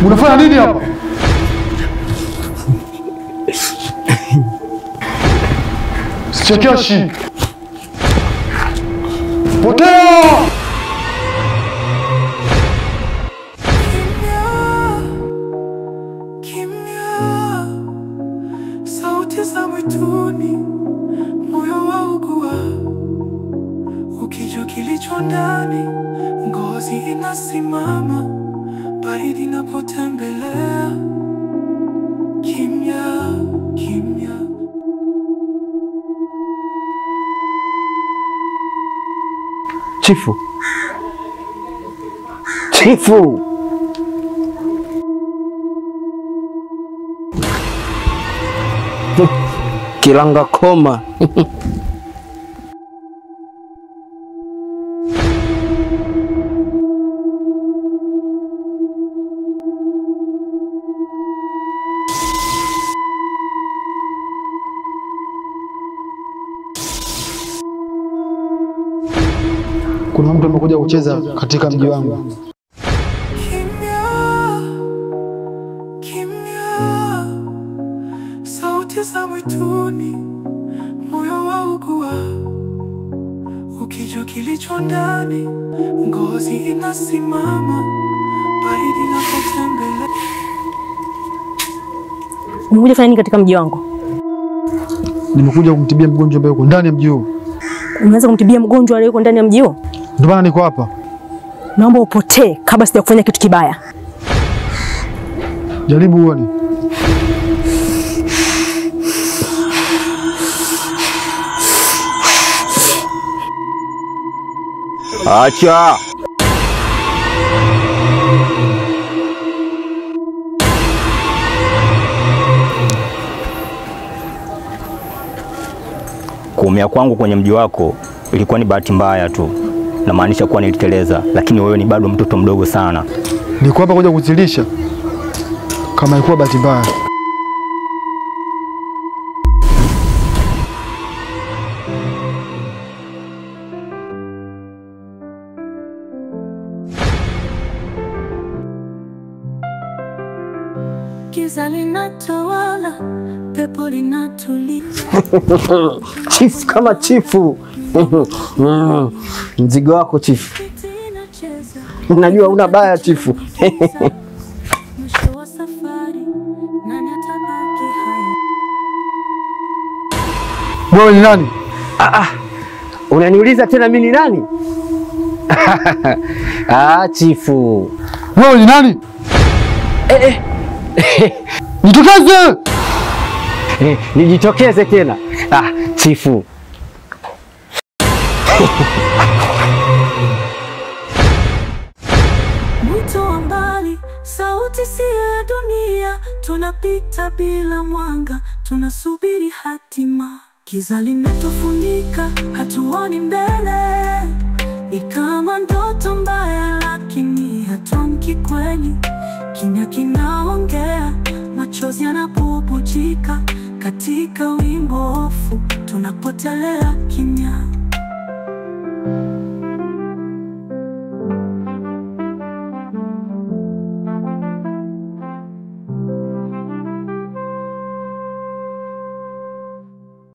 Unafanya nini hapa? Sichekeshi. Potea! Kimya, sauti za mwituni, moyo waugua, ukijua kilicho ndani, ngozi inasimama, baridi inapotembelea. Kimya, kimya. Chifu. Chifu. Kilanga koma. Kuna mtu amekuja kucheza katika mji wangu. Kimya, kimya, sauti za mwituni, moyo waugua, ukijua kilicho ndani, ngozi inasimama, baridi inapotembelea. Umekuja kufanya nini katika mji wangu? Nimekuja kumtibia mgonjwa ambaye yuko ndani ya mji huu. Unaanza kumtibia mgonjwa aliyeko ndani ya mji huu? Ndio maana niko hapa. Naomba upotee kabla sija kufanya kitu kibaya. Jaribu uone. Acha. Kuumia kwangu kwenye mji wako ilikuwa ni bahati mbaya tu. Na maanisha kuwa niliteleza, lakini wewe ni bado mtoto mdogo sana. Niko hapa kuja kuzilisha. Kama ilikuwa bahati mbaya. Giza linatawala, pepo linatulia. Chifu kama chifu. Mzigo wako chifu. Najua una baya chifu. Mwisho wa safari, nani atabaki hai? Wewe ni nani? Unaniuliza tena mimi ni nani? Chifu. Wewe ni nani? Nitokeze! Nijitokeze tena. Chifu. Mwito wa mbali, sauti si ya dunia, tunapita bila mwanga, tunasubiri hatima. Giza limetufunika, hatuoni mbele, ni kama ndoto mbaya, lakini hatamki kweli. Kimya kinaongea, machozi yanapopujika, katika wimbo hofu tunapotelea kimya.